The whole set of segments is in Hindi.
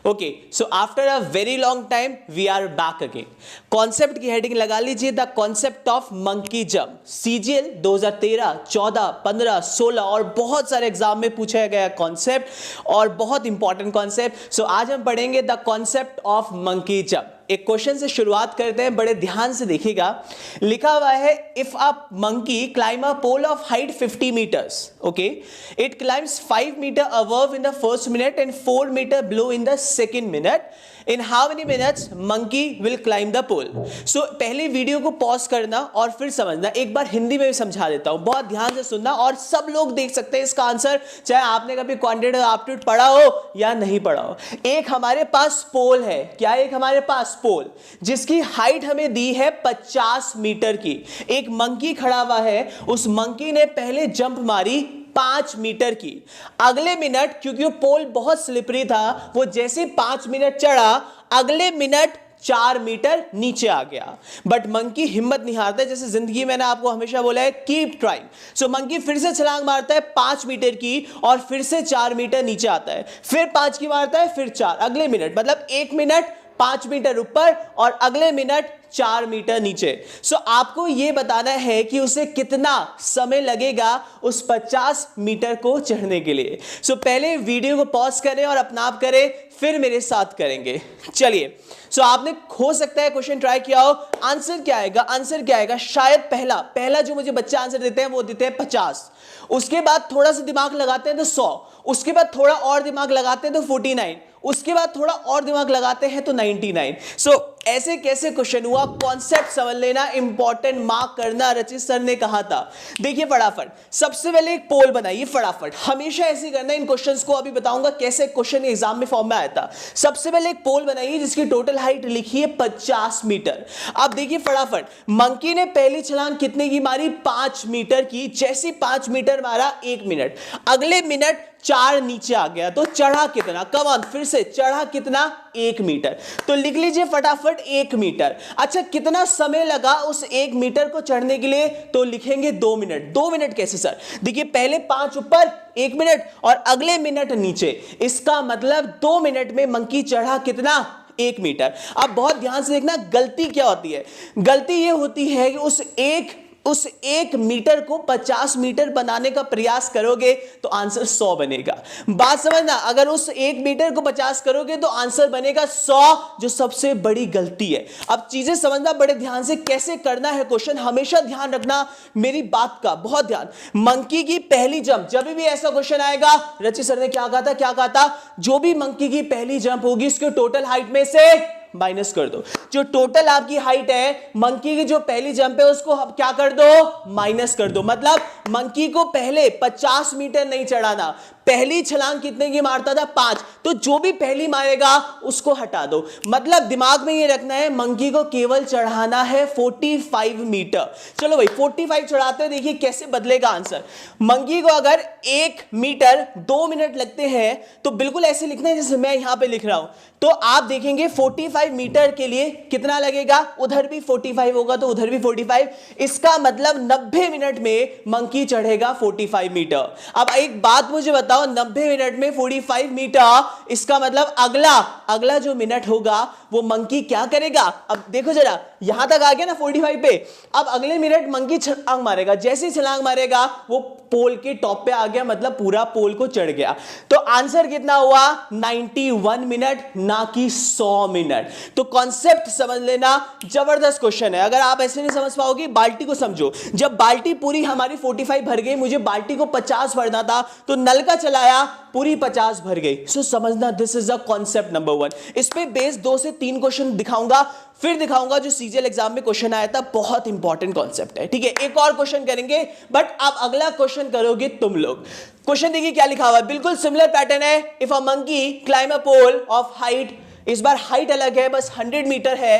Okay, so after a very long time we are back again. Concept की हेडिंग लगा लीजिए, the concept of monkey jump. CGL 2013, 14, 15, 16 और बहुत सारे एग्जाम में पूछा गया कॉन्सेप्ट और बहुत इंपॉर्टेंट कॉन्सेप्ट। सो आज हम पढ़ेंगे the concept of monkey jump. एक क्वेश्चन से शुरुआत करते हैं, बड़े ध्यान से देखिएगा। लिखा हुआ है, if a monkey climb a pole of height 50 meters, okay, it climbs 5 meter above in the first minute and 4 meter below in the second minute. In how many minutes monkey will climb the pole? So पहले वीडियो को पॉज करना और फिर समझना। एक बार हिंदी में भी समझा देता हूं, बहुत ध्यान से सुनना और सब लोग देख सकते हैं इसका आंसर, चाहे आपने कभी क्वांटिटेटिव एप्टीट्यूड पढ़ा हो या नहीं पढ़ा हो। एक हमारे पास पोल है, क्या एक हमारे पास पोल जिसकी हाइट हमें दी है 50 मीटर की। एक मंकी खड़ा हुआ है, उस मंकी ने पहले जंप मारी 5 मीटर की। अगले मिनट, क्योंकि वो पोल बहुत स्लिपरी था, वो जैसे 5 मिनट चढ़ा, अगले मिनट 4 मीटर नीचे आ गया। बट मंकी हिम्मत नहीं हारता, जैसे जिंदगी में मैंने आपको हमेशा बोला है, कीप ट्राइंग। सो मंकी फिर से छलांग मारता है 5 मीटर की और फिर से 4 मीटर नीचे आता है, फिर 5 की मारता है, फिर 4। अगले मिनट मतलब 1 मिनट 5 मीटर ऊपर और अगले मिनट 4 मीटर नीचे। सो आपको यह बताना है कि उसे कितना समय लगेगा उस 50 मीटर को चढ़ने के लिए। सो पहले वीडियो को पॉज करें और अपना आप करें, फिर मेरे साथ करेंगे। चलिए, सो आपने हो सकता है क्वेश्चन ट्राई किया हो। आंसर क्या आएगा? आंसर क्या आएगा? शायद पहला जो मुझे बच्चे आंसर देते हैं वो देते हैं 50, उसके बाद थोड़ा सा दिमाग लगाते हैं तो 100, उसके बाद थोड़ा और दिमाग लगाते हैं तो 49, उसके बाद थोड़ा और दिमाग लगाते हैं तो 99। सो ऐसे कैसे क्वेश्चन हुआ, कॉन्सेप्ट समझ लेना, इंपॉर्टेंट, मार्क करना, रचित सर ने कहा था। देखिए फटाफट, सबसे पहले एक पोल बनाइए फटाफट, हमेशा ऐसे करना। इन क्वेश्चंस को अभी बताऊंगा कैसे क्वेश्चन एग्जाम में फॉर्म में आया था। सबसे पहले एक पोल बनाइए जिसकी टोटल हाइट लिखी है 50 मीटर। अब देखिए फटाफट, मंकी ने पहली छलांग कितने की मारी? 5 मीटर की। जैसे 5 मीटर मारा 1 मिनट, अगले मिनट 4 नीचे आ गया, तो चढ़ा कितना? कम ऑन, फिर से चढ़ा कितना? 1 मीटर। तो लिख लीजिए फटाफट 1 मीटर। अच्छा, कितना समय लगा उस 1 मीटर को चढ़ने के लिए? तो लिखेंगे 2 मिनट। 2 मिनट कैसे सर? देखिए पहले 5 ऊपर 1 मिनट और अगले मिनट नीचे, इसका मतलब 2 मिनट में मंकी चढ़ा कितना? 1 मीटर। अब बहुत ध्यान से देखना, गलती क्या होती है? गलती यह होती है कि उस 1 मीटर को 50 मीटर बनाने का प्रयास करोगे तो आंसर 100 बनेगा। बात समझना, अगर उस 1 मीटर को 50 करोगे तो आंसर बनेगा 100, जो सबसे बड़ी गलती है। अब चीजें समझना बड़े ध्यान से, कैसे करना है क्वेश्चन, हमेशा ध्यान रखना मेरी बात का, बहुत ध्यान। मंकी की पहली जंप, जब भी ऐसा क्वेश्चन आएगा, रचित सर ने क्या कहा था? जो भी मंकी की पहली जंप होगी उसके टोटल हाइट में से माइनस कर दो। जो टोटल आपकी हाइट है, मंकी की जो पहली जंप है उसको क्या कर दो? माइनस कर दो। मतलब मंकी को पहले 50 मीटर नहीं चढ़ाना, पहली छलांग कितने की मारता था? 5, तो जो भी पहली मारेगा उसको हटा दो। मतलब दिमाग में ये रखना है, मंकी को केवल चढ़ाना है 45 मीटर। चलो भाई 45 चढ़ाते हैं, देखिए कैसे बदलेगा आंसर। मंकी को अगर 1 मीटर 2 मिनट लगते हैं तो बिल्कुल ऐसे लिखना है जैसे मैं यहां पे लिख रहा हूं। तो आप देखेंगे 45 मीटर के लिए कितना लगेगा? उधर भी 45 होगा तो उधर भी 45, इसका मतलब 90 मिनट में मंकी चढ़ेगा 45 मीटर। अब एक बात मुझे बताओ, 90 मिनट में 45 मीटर, इसका मतलब अगला जो मिनट होगा वो मंकी क्या करेगा? अब देखो जरा, यहां तक आ गया ना 45 पे, अब अगले मिनट मंकी छलांग मारेगा। जैसे छलांग मारेगा वो पोल के टॉप पे आ गया, मतलब पूरा पोल को चढ़ गया। तो आंसर कितना हुआ? 91 मिनट, ना कि 100 मिनट। तो कॉन्सेप्ट समझ लेना, जबरदस्त क्वेश्चन है। अगर आप ऐसे नहीं समझ पाओगे, बाल्टी को समझो। जब बाल्टी पूरी हमारी 45 भर गई, मुझे बाल्टी को 50 भरना था, तो नल का चलाया, पूरी 50 भर गई। सो समझना, this is the concept number 1। इस पे बेस 2 से 3 क्वेश्चन दिखाऊंगा, फिर दिखाऊंगा जो सीजीएल एग्जाम में क्वेश्चन आया था, बहुत इंपॉर्टेंट कॉन्सेप्ट है। ठीक है, एक और क्वेश्चन करेंगे, बट अब अगला क्वेश्चन करोगे तुम लोग। क्वेश्चन देखिए क्या लिखा हुआ है, बिल्कुल सिमिलर पैटर्न है। If a monkey climb a pole of height, इस बार हाइट अलग है, बस 100 मीटर है।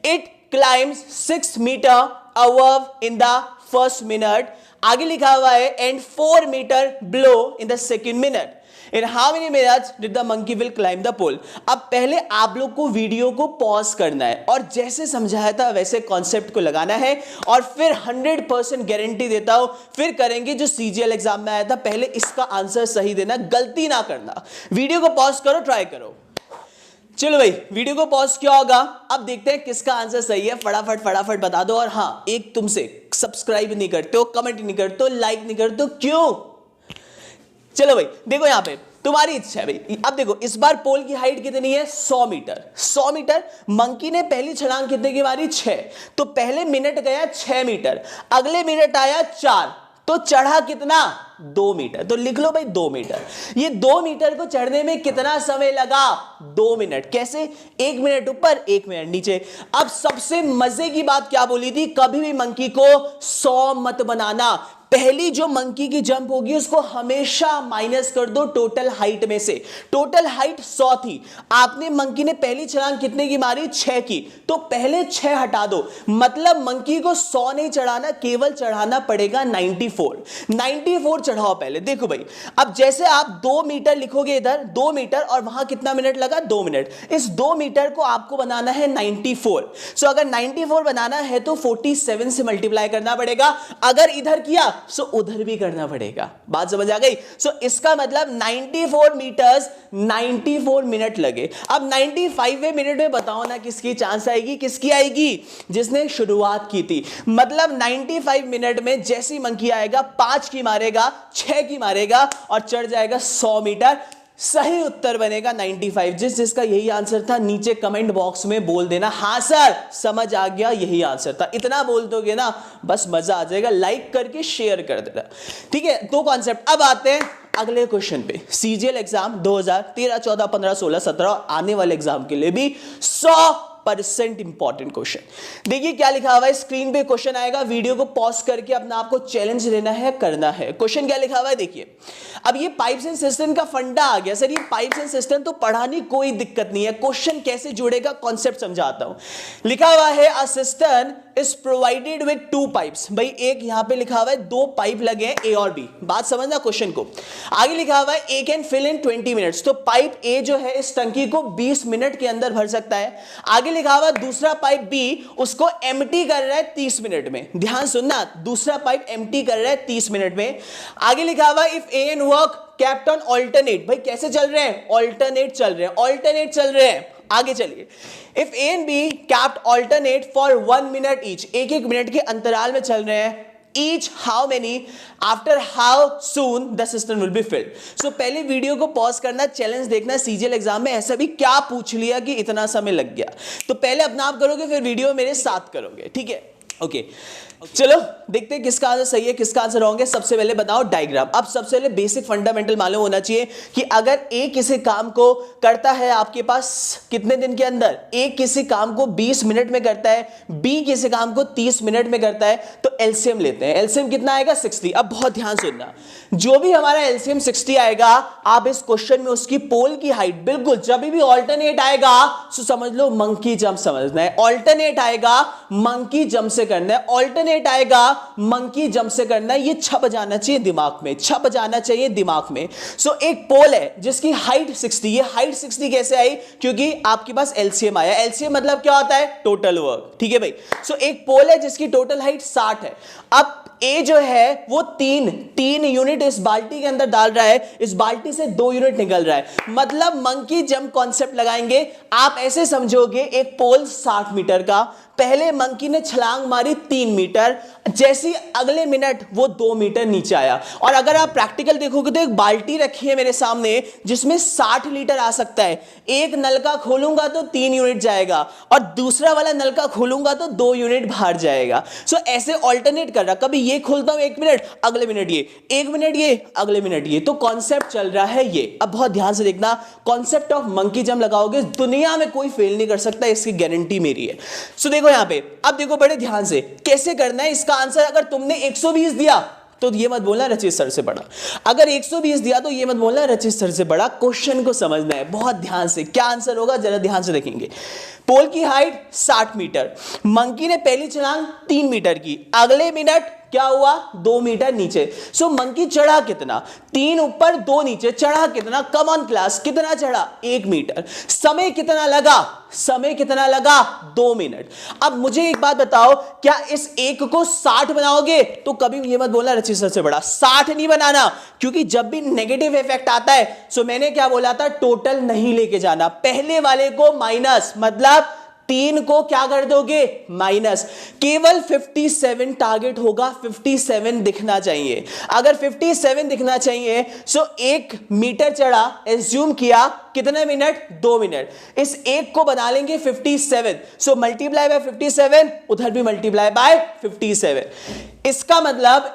It climbs 6 metre above in the first minute, आगे लिखा हुआ है, and 4 metre below in the second minute. In how many minutes did the monkey will climb the pole? अब पहले आप लोग को वीडियो को पॉज करना है और जैसे समझाया था वैसे कॉन्सेप्ट को लगाना है, और फिर 100% गारंटी देता हूं फिर करेंगे जो सीजीएल एग्जाम में आया था। पहले इसका आंसर सही देना, गलती ना करना। वीडियो को पॉज करो, ट्राई करो। चलो भाई वीडियो को पॉज किया होगा, अब देखते हैं किसका आंसर सही है। फटाफट फटाफट बता दो। और हाँ, एक तुमसे सब्सक्राइब नहीं करते हो, कमेंट नहीं करते हो, लाइक नहीं करते हो, क्यों? चलो भाई देखो यहां पे तुम्हारी इच्छा है भाई। अब देखो इस बार पोल की हाइट कितनी है? 100 मीटर। 100 मीटर। मंकी ने पहली छलांग कितने की मारी? 6। तो पहले मिनट गया 6 मीटर, अगले मिनट आया 4, तो चढ़ा कितना? 2 मीटर। तो लिख लो भाई 2 मीटर। ये 2 मीटर को चढ़ने में कितना समय लगा? 2 मिनट। कैसे? 1 मिनट ऊपर 1 मिनट नीचे। अब सबसे मजे की बात क्या बोली थी? कभी भी मंकी को 100 मत बनाना। पहली जो मंकी की जंप होगी उसको हमेशा माइनस कर दो टोटल हाइट में से। टोटल हाइट 100 थी, आपने मंकी ने पहली छलांग कितने की मारी? 6 की। तो पहले 6 हटा दो, मतलब मंकी को 100 नहीं चढ़ाना, केवल चढ़ाना पड़ेगा 94 चढ़ाओ पहले। देखो भाई अब जैसे आप 2 मीटर लिखोगे इधर 2 मीटर, और वहां कितना मिनट लगा? 2 मिनट। इस 2 मीटर को आपको बनाना है 94। सो अगर 94 बनाना है तो 47 से मल्टीप्लाई करना पड़ेगा। अगर इधर किया सो उधर भी करना पड़ेगा। बात समझ आ गई? सो इसका मतलब 94 मीटर्स 94 मिनट लगे। अब 95वें मिनट में बताओ ना किसकी चांस आएगी? किसकी आएगी? जिसने शुरुआत की थी। मतलब 95 मिनट में जैसी मंकी आएगा 5 की मारेगा, 6 की मारेगा और चढ़ जाएगा 100 मीटर। सही उत्तर बनेगा 95। जिसका यही आंसर था नीचे कमेंट बॉक्स में बोल देना, हाँ सर समझ आ गया, यही आंसर था। इतना बोल दोगे ना बस मजा आ जाएगा। लाइक करके शेयर कर देना, ठीक है? दो कॉन्सेप्ट। अब आते हैं अगले क्वेश्चन पे। सीजीएल एग्जाम 2013, 14, 15, 16, 17 आने वाले एग्जाम के लिए भी 100% इंपॉर्टेंट क्वेश्चन। देखिए क्या लिखा हुआ है स्क्रीन पे। क्वेश्चन आएगा, वीडियो को पॉज करके अपना आपको चैलेंज लेना है, करना है। क्वेश्चन क्या लिखा हुआ है देखिए। अब ये पाइप्स एंड सिस्टम का फंडा आ गया। सर ये पाइप्स एंड सिस्टम तो पढ़ानी कोई दिक्कत नहीं है, क्वेश्चन कैसे जुड़ेगा कॉन्सेप्ट समझाता हूं। लिखा हुआ है a system is provided with 2 pipes. भाई एक यहां पे लिखा हुआ है 2 पाइप लगे हैं ए और बी। बात समझना क्वेश्चन को। आगे लिखा हुआ है ए कैन फिल इन 20 मिनट्स। तो पाइप ए जो है इस टंकी को 20 मिनट के अंदर भर सकता है। आगे लिखा हुआ दूसरा पाइप बी उसको एम्प्टी कर रहा है 30 मिनट में। ध्यान सुनना, दूसरा पाइप एम्प्टी कर रहा है 30 मिनट में। आगे लिखा हुआ if A and work kept on alternate. भाई कैसे चल रहे हैं? ऑल्टरनेट चल रहे हैं, ऑल्टरनेट चल रहे हैं। आगे चलिए, if A and be kept alternate for 1 minute each, एक एक मिनट के अंतराल में चल रहे हैं। Each how many after how soon the system will be filled। So पहले वीडियो को पॉज करना, चैलेंज देखना। सीजीएल एग्जाम में ऐसा भी क्या पूछ लिया कि इतना समय लग गया? तो पहले अपना आप करोगे, फिर वीडियो मेरे साथ करोगे, ठीक है? ओके चलो देखते हैं किसका आंसर सही है किसका आंसर रॉन्ग है। सबसे पहले बताओ डायग्राम। अब सबसे पहले बेसिक फंडामेंटल मालूम होना चाहिए कि अगर ए किसी काम को करता है आपके पास कितने दिन के अंदर, ए किसी काम को 20 मिनट में करता है, बी किसी काम को 30 मिनट में करता है, तो एलसीएम लेते हैं। एलसीएम कितना आएगा? 60। अब बहुत ध्यान सुनना, जो भी हमारा एलसीएम 60 आएगा, आप इस क्वेश्चन में उसकी पोल की हाइट बिल्कुल जब भी ऑल्टरनेट आएगा तो समझ लो मंकी जंप समझना है। ऑल्टरनेट आएगा मंकी जंप से करना है, ऑल्टरनेट आएगा मंकी जंप से करना है। ये छप जाना चाहिए दिमाग में, छप जाना चाहिए दिमाग में। सो एक पोल है जिसकी हाइट 60। ये हाइट 60 कैसे आई? क्योंकि आपके पास एलसीएम आया। एलसीएम मतलब क्या होता है? टोटल वर्क, ठीक है भाई? सो एक पोल है जिसकी टोटल हाइट 60 है। अब ए जो है वो तीन यूनिट इस बाल्टी के अंदर डाल रहा है, इस बाल्टी से 2 यूनिट निकल रहा है। मतलब मंकी जंप कॉन्सेप्ट लगाएंगे। आप ऐसे समझोगे एक पोल 60 मीटर का, पहले मंकी ने छलांग मारी 3 मीटर, जैसी अगले मिनट वो 2 मीटर नीचे आया। और अगर आप प्रैक्टिकल देखोगे तो एक बाल्टी रखी है मेरे सामने जिसमें 60 लीटर आ सकता है। एक नलका खोलूंगा तो 3 यूनिट जाएगा और दूसरा वाला नलका खोलूंगा तो 2 यूनिट बाहर जाएगा। सो ऐसे ऑल्टरनेट कर रहा, कभी ये खोलता हूं 1 मिनट, अगले मिनट ये, 1 मिनट ये, अगले मिनट ये। तो कॉन्सेप्ट चल रहा है ये। अब बहुत ध्यान से देखना, कॉन्सेप्ट ऑफ मंकी जंप लगाओगे दुनिया में कोई फेल नहीं कर सकता, इसकी गारंटी मेरी है। सो देखो यहां पे, अब देखो बड़े ध्यान से कैसे करना है इसका आंसर। अगर तुमने 120 दिया तो ये मत बोलना रचित सर से बड़ा, अगर 120 दिया तो ये मत बोलना रचित सर से बड़ा। क्वेश्चन को समझना है बहुत ध्यान से, क्या आंसर होगा जरा ध्यान से देखेंगे। पोल की हाइट 60 मीटर, मंकी ने पहली छलांग 3 मीटर की, अगले मिनट क्या हुआ 2 मीटर नीचे। सो मंकी चढ़ा कितना, 3 ऊपर 2 नीचे, चढ़ा कितना, कम ऑन क्लास, कितना चढ़ा 1 मीटर। समय कितना लगा, समय कितना लगा 2 मिनट। अब मुझे एक बात बताओ, क्या इस एक को 60 बनाओगे? तो कभी ये मत बोलना रचिसर से बड़ा, 60 नहीं बनाना, क्योंकि जब भी नेगेटिव इफेक्ट आता है, सो मैंने क्या बोला था, टोटल नहीं लेके जाना, पहले वाले को माइनस, मतलब 3 को क्या कर दोगे माइनस। केवल 57 टारगेट होगा, 57 दिखना चाहिए। अगर 57 दिखना चाहिए, सो 1 मीटर चढ़ा, एज्यूम किया कितने मिनट, 2 मिनट। इस एक को बना लेंगे 57, सो मल्टीप्लाई बाय 57, उधर भी मल्टीप्लाई बाय 57। इसका मतलब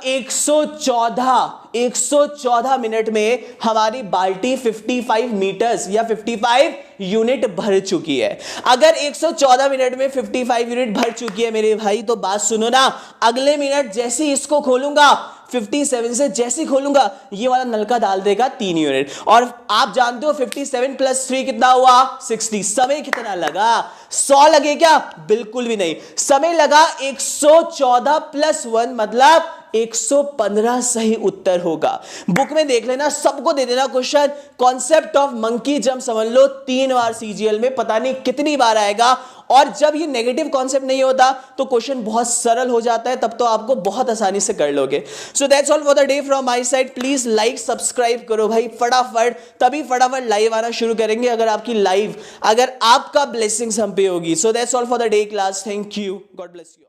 114 मिनट में हमारी बाल्टी 55 मीटर्स या 55 यूनिट भर चुकी है। अगर 114 मिनट में 55 यूनिट भर चुकी है मेरे भाई, तो बात सुनो ना, अगले मिनट जैसे ही इसको खोलूंगा 57 से, जैसे खोलूंगा ये वाला नलका डाल देगा 3 यूनिट। और आप जानते हो 57 प्लस 3 कितना हुआ 60। समय कितना लगा, 100 लगे क्या, बिल्कुल भी नहीं। समय लगा 114 प्लस 1 मतलब 115 सही उत्तर होगा। बुक में देख लेना, सबको दे देना question. Concept of monkey jump समझ लो 3 बार सीजीएल में, पता नहीं कितनी बार आएगा। और जब ये नेगेटिव कॉन्सेप्ट नहीं होता तो क्वेश्चन बहुत सरल हो जाता है, तब तो आपको बहुत आसानी से कर लोगे। So that's all for the day from my side. Please like subscribe करो भाई फटाफट, तभी फटाफट लाइव आना शुरू करेंगे अगर आपकी लाइव, अगर आपका ब्लेसिंग्स हम पे होगी। So that's all for the day class, thank you, God bless you.